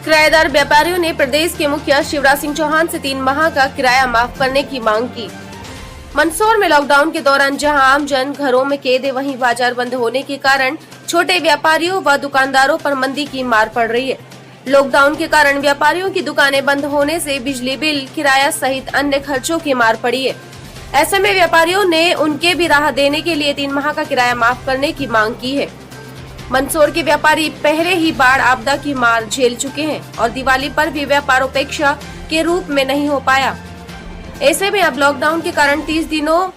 किराएदार व्यापारियों ने प्रदेश के मुखिया शिवराज सिंह चौहान से 3 माह का किराया माफ करने की मांग की। मंदसौर में लॉकडाउन के दौरान जहां आम जन घरों में कैद है, वहीं बाजार बंद होने के कारण छोटे व्यापारियों व दुकानदारों पर मंदी की मार पड़ रही है। लॉकडाउन के कारण व्यापारियों की दुकानें बंद होने से बिजली बिल, किराया सहित अन्य खर्चों की मार पड़ी है। ऐसे में व्यापारियों ने उनके भी राहत देने के लिए 3 माह का किराया माफ करने की मांग की है। मंदसौर के व्यापारी पहले ही बाढ़ आपदा की मार झेल चुके हैं और दिवाली पर भी व्यापारोपेक्षा के रूप में नहीं हो पाया। ऐसे में अब लॉकडाउन के कारण 30 दिनों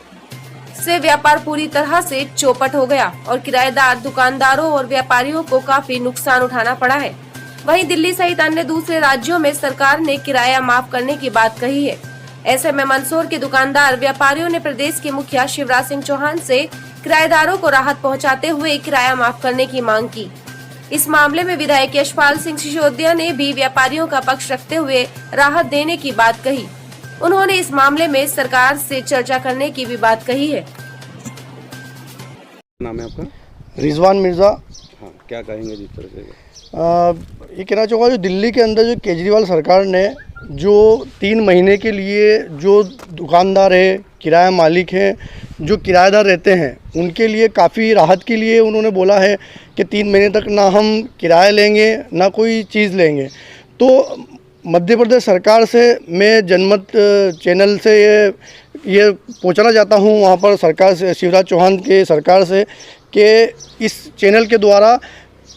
से व्यापार पूरी तरह से चौपट हो गया और किराएदार, दुकानदारों और व्यापारियों को काफी नुकसान उठाना पड़ा है। वहीं दिल्ली सहित अन्य दूसरे राज्यों में सरकार ने किराया माफ करने की बात कही है। ऐसे में मंदसौर के दुकानदार व्यापारियों ने प्रदेश के मुखिया शिवराज सिंह चौहान से किराएदारों को राहत पहुंचाते हुए किराया माफ करने की मांग की। इस मामले में विधायक यशपाल सिंह सिसोदिया ने भी व्यापारियों का पक्ष रखते हुए राहत देने की बात कही। उन्होंने इस मामले में सरकार से चर्चा करने की भी बात कही है। नाम है आपका? रिजवान मिर्ज़ा। हाँ, क्या कहेंगे जिस तरह से? ये कहना चाहूँगा, जो दिल्ली के अंदर जो केजरीवाल सरकार ने जो 3 महीने के लिए जो दुकानदार है, किराया मालिक हैं, जो किराएदार रहते हैं, उनके लिए काफ़ी राहत के लिए उन्होंने बोला है कि 3 महीने तक ना हम किराया लेंगे ना कोई चीज़ लेंगे। तो मध्य प्रदेश सरकार से मैं जनमत चैनल से ये पहुंचाना चाहता हूं वहां पर सरकार से, शिवराज चौहान के सरकार से, कि इस चैनल के द्वारा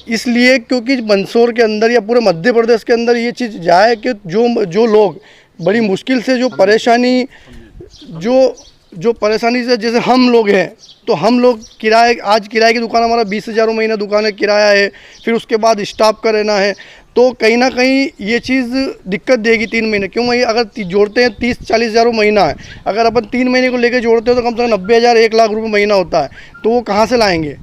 इसलिए क्योंकि मंदसौर के अंदर या पूरे मध्य प्रदेश के अंदर ये चीज़ जाए कि जो लोग बड़ी मुश्किल से जो परेशानी से, जैसे हम लोग हैं, तो हम लोग आज किराए की दुकान, हमारा 20,000 महीना दुकान है, किराया है, फिर उसके बाद स्टाफ का रहना है, तो कहीं ना कहीं ये चीज़ दिक्कत देगी 3 महीने। क्यों भाई, अगर जोड़ते हैं 30-40 हज़ार महीना है, अगर अपन 3 महीने को लेकर जोड़ते हो तो कम से कम 90,000 1 लाख रुपये महीना होता है, तो वो कहाँ से लाएंगे?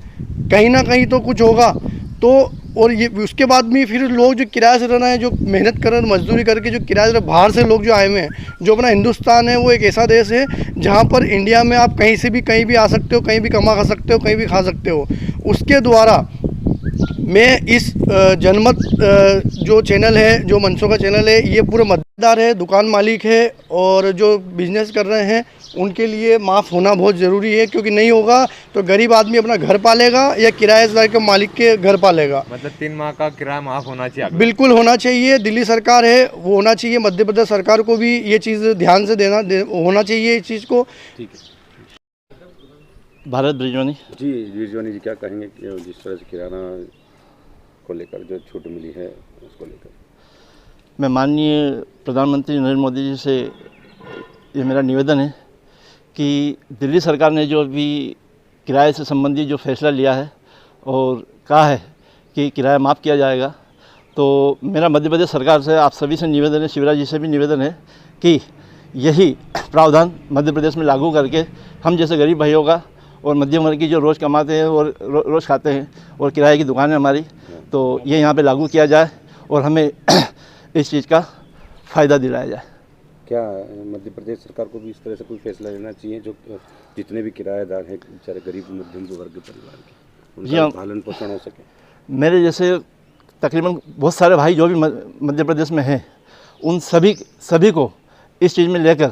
कहीं ना कहीं तो कुछ होगा। तो और ये उसके बाद भी फिर लोग जो किराए से रहना है, जो मेहनत कर रहे हैं, मजदूरी करके जो किराए से बाहर से लोग जो आए हुए हैं, जो अपना हिंदुस्तान है वो एक ऐसा देश है जहाँ पर इंडिया में आप कहीं से भी कहीं भी आ सकते हो, कहीं भी कमा खा सकते हो, कहीं भी खा सकते हो। उसके द्वारा मैं इस जनमत जो चैनल है, जो मंदसौर का चैनल है, ये पूरे मतदार है, दुकान मालिक है और जो बिजनेस कर रहे हैं, उनके लिए माफ़ होना बहुत ज़रूरी है। क्योंकि नहीं होगा तो गरीब आदमी अपना घर पालेगा या किराएदार के मालिक के घर पालेगा। मतलब 3 माह का किराया माफ़ होना चाहिए? बिल्कुल होना चाहिए। दिल्ली सरकार है वो होना चाहिए, मध्य प्रदेश सरकार को भी ये चीज़ ध्यान से होना चाहिए इस चीज़ को। ठीक है। भारत ब्रिजवानी जी, क्या कहेंगे कि जिस तरह से किराना को लेकर जो छूट मिली है उसको लेकर? मैं माननीय प्रधानमंत्री नरेंद्र मोदी जी से ये मेरा निवेदन है कि दिल्ली सरकार ने जो अभी किराए से संबंधित जो फैसला लिया है और कहा है कि किराया माफ़ किया जाएगा, तो मेरा मध्य प्रदेश सरकार से, आप सभी से निवेदन है, शिवराज जी से भी निवेदन है कि यही प्रावधान मध्य प्रदेश में लागू करके हम जैसे गरीब भाइयों का और मध्यम वर्ग की जो रोज़ कमाते हैं और रोज़ खाते हैं और किराए की दुकान है हमारी, तो ये यहाँ पे लागू किया जाए और हमें इस चीज़ का फ़ायदा दिलाया जाए। क्या मध्य प्रदेश सरकार को भी इस तरह से कोई फैसला लेना चाहिए जो जितने भी किराएदार हैं, बेचारे गरीब मध्यम वर्ग के परिवार के, उनका पालन पोषण हो सके? मेरे जैसे तकरीबन बहुत सारे भाई जो भी मध्य प्रदेश में हैं, उन सभी को इस चीज़ में लेकर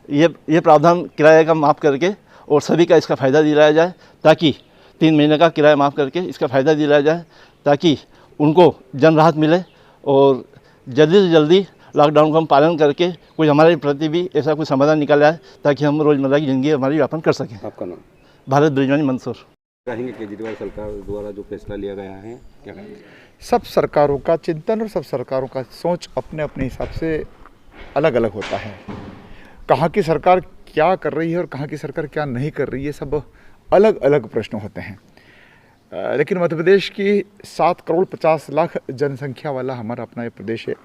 ये प्रावधान किराए का माफ़ करके और सभी का इसका फ़ायदा दिलाया जाए, ताकि 3 महीने का किराया माफ़ करके इसका फ़ायदा दिलाया जाए, ताकि उनको जन राहत मिले और जल्दी से जल्दी लॉकडाउन का हम पालन करके कोई हमारे प्रति भी ऐसा कोई समाधान निकल आए, ताकि हम रोज़मर्रा की ज़िंदगी हमारी यापन कर सकें। आपका नाम? भारत ब्रिजवानी, मंदसौर। कहेंगे केजरीवाल सरकार द्वारा जो फैसला लिया गया है, क्या कहेंगे? सब सरकारों का चिंतन और सब सरकारों का सोच अपने अपने हिसाब से अलग अलग होता है। कहाँ की सरकार क्या कर रही है और कहाँ की सरकार क्या नहीं कर रही है, सब अलग अलग प्रश्न होते हैं। लेकिन मध्य प्रदेश की 7 करोड़ 50 लाख जनसंख्या वाला हमारा अपना ये प्रदेश है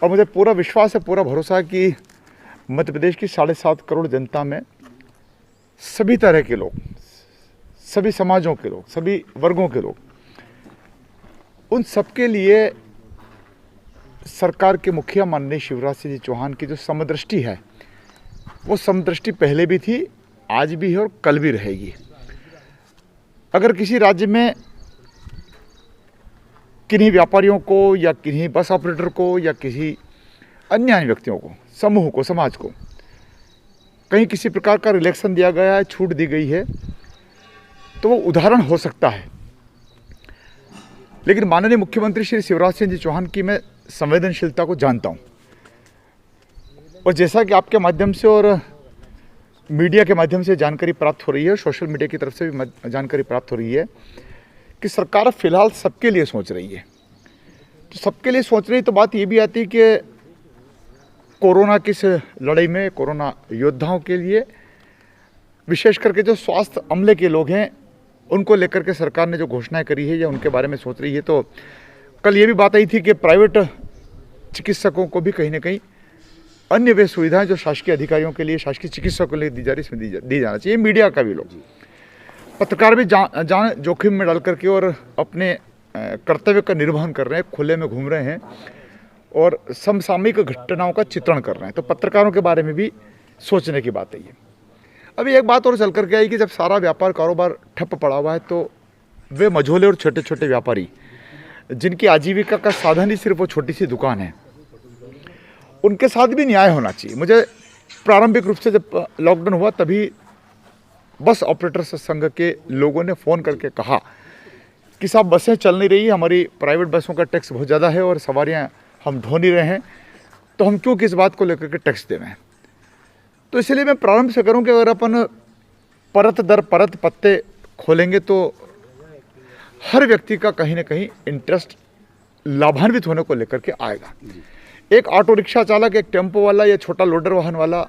और मुझे पूरा विश्वास है, पूरा भरोसा है कि मध्य प्रदेश की 7.5 करोड़ जनता में सभी तरह के लोग, सभी समाजों के लोग, सभी वर्गों के लोग, उन सबके लिए सरकार के मुखिया माननीय शिवराज सिंह चौहान की जो समदृष्टि है, वो समदृष्टि पहले भी थी, आज भी है और कल भी रहेगी। अगर किसी राज्य में किन्हीं व्यापारियों को या किन्हीं बस ऑपरेटर को या किसी अन्य व्यक्तियों को, समूह को, समाज को कहीं किसी प्रकार का रिलैक्सेशन दिया गया है, छूट दी गई है, तो वो उदाहरण हो सकता है। लेकिन माननीय मुख्यमंत्री श्री शिवराज सिंह जी चौहान की मैं संवेदनशीलता को जानता हूँ, और जैसा कि आपके माध्यम से और मीडिया के माध्यम से जानकारी प्राप्त हो रही है, सोशल मीडिया की तरफ से भी जानकारी प्राप्त हो रही है कि सरकार फिलहाल सबके लिए सोच रही है। तो सबके लिए सोच रही तो बात ये भी आती है कि कोरोना की इस लड़ाई में कोरोना योद्धाओं के लिए विशेष करके जो स्वास्थ्य अमले के लोग हैं उनको लेकर के सरकार ने जो घोषणाएं करी है या उनके बारे में सोच रही है। तो कल ये भी बात आई थी कि प्राइवेट चिकित्सकों को भी कहीं ना कहीं अन्य वे सुविधाएं जो शासकीय अधिकारियों के लिए, शासकीय चिकित्सकों के लिए दी जा रही, इसमें दी जाना चाहिए। मीडिया का भी लोग, पत्रकार भी जान जोखिम में डाल करके और अपने कर्तव्य का निर्वहन कर रहे हैं, खुले में घूम रहे हैं और समसामयिक घटनाओं का चित्रण कर रहे हैं। तो पत्रकारों के बारे में भी सोचने की बात है ये। अभी एक बात और चल करके आई कि जब सारा व्यापार कारोबार ठप पड़ा हुआ है तो वे मझोले और छोटे छोटे व्यापारी जिनकी आजीविका का साधन ही सिर्फ वो छोटी सी दुकान है, उनके साथ भी न्याय होना चाहिए। मुझे प्रारंभिक रूप से जब लॉकडाउन हुआ तभी बस ऑपरेटर्स संघ के लोगों ने फ़ोन करके कहा कि साहब बसें चल नहीं रही, हमारी प्राइवेट बसों का टैक्स बहुत ज़्यादा है और सवारियां हम ढो नहीं रहे हैं, तो हम क्यों किस बात को लेकर के टैक्स दे रहे हैं। तो इसलिए मैं प्रारंभ से करूं कि अगर अपन परत दर परत पत्ते खोलेंगे तो हर व्यक्ति का कहीं ना कहीं इंटरेस्ट लाभान्वित होने को लेकर के आएगा। एक ऑटो रिक्शा चालक, एक टेम्पो वाला या छोटा लोडर वाहन वाला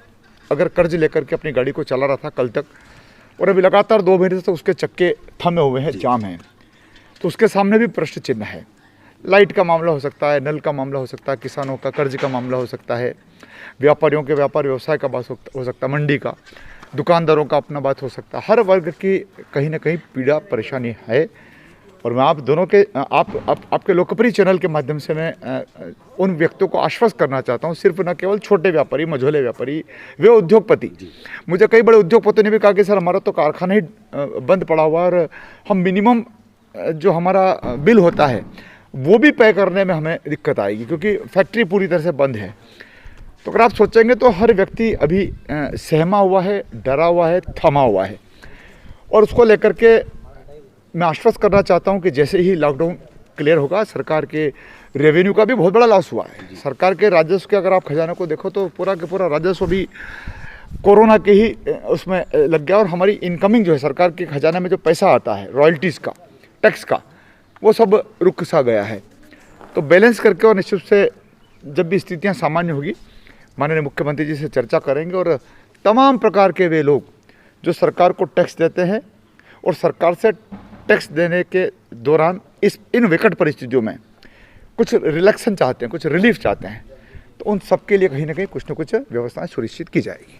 अगर कर्ज लेकर के अपनी गाड़ी को चला रहा था कल तक और अभी लगातार 2 महीने से उसके चक्के थमे हुए हैं, जाम हैं, तो उसके सामने भी प्रश्न चिन्ह है। लाइट का मामला हो सकता है, नल का मामला हो सकता है, किसानों का कर्ज का मामला हो सकता है, व्यापारियों के व्यापार व्यवसाय का बात हो सकता है, मंडी का, दुकानदारों का अपना बात हो सकता है। हर वर्ग की कहीं ना कहीं पीड़ा परेशानी है और मैं आप दोनों के आपके लोकप्रिय चैनल के माध्यम से मैं उन व्यक्तियों को आश्वस्त करना चाहता हूं, सिर्फ न केवल छोटे व्यापारी, मझोले व्यापारी, वे उद्योगपति। मुझे कई बड़े उद्योगपतियों ने भी कहा कि सर हमारा तो कारखाना ही बंद पड़ा हुआ और हम मिनिमम जो हमारा बिल होता है वो भी पे करने में हमें दिक्कत आएगी क्योंकि फैक्ट्री पूरी तरह से बंद है। तो अगर आप सोचेंगे तो हर व्यक्ति अभी सहमा हुआ है, डरा हुआ है, थमा हुआ है और उसको लेकर के मैं आश्वस्त करना चाहता हूं कि जैसे ही लॉकडाउन क्लियर होगा, सरकार के रेवेन्यू का भी बहुत बड़ा लॉस हुआ है। सरकार के राजस्व के अगर आप खजाने को देखो तो पूरा के पूरा राजस्व भी कोरोना के ही उसमें लग गया और हमारी इनकमिंग जो है सरकार के खजाने में जो पैसा आता है रॉयल्टीज़ का, टैक्स का, वो सब रुक सा गया है। तो बैलेंस करके और निश्चित से जब भी स्थितियाँ सामान्य होगी माननीय मुख्यमंत्री जी से चर्चा करेंगे और तमाम प्रकार के वे लोग जो सरकार को टैक्स देते हैं और सरकार से टैक्स देने के दौरान इन विकट परिस्थितियों में कुछ रिलैक्सेशन चाहते हैं, कुछ रिलीफ चाहते हैं, तो उन सब के लिए कहीं ना कहीं कुछ न कुछ व्यवस्थाएं सुनिश्चित की जाएगी।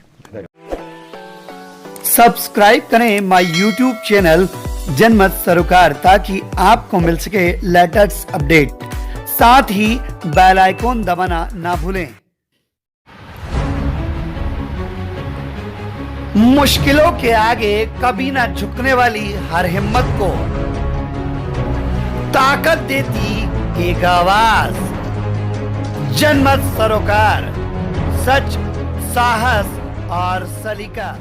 सब्सक्राइब करें माय यूट्यूब चैनल जनमत सरोकार ताकि आपको मिल सके लेटेस्ट अपडेट, साथ ही बेल आइकॉन दबाना ना भूलें। मुश्किलों के आगे कभी ना झुकने वाली हर हिम्मत को ताकत देती एक आवाज, जनमत सरोकार, सच, साहस और सलीका।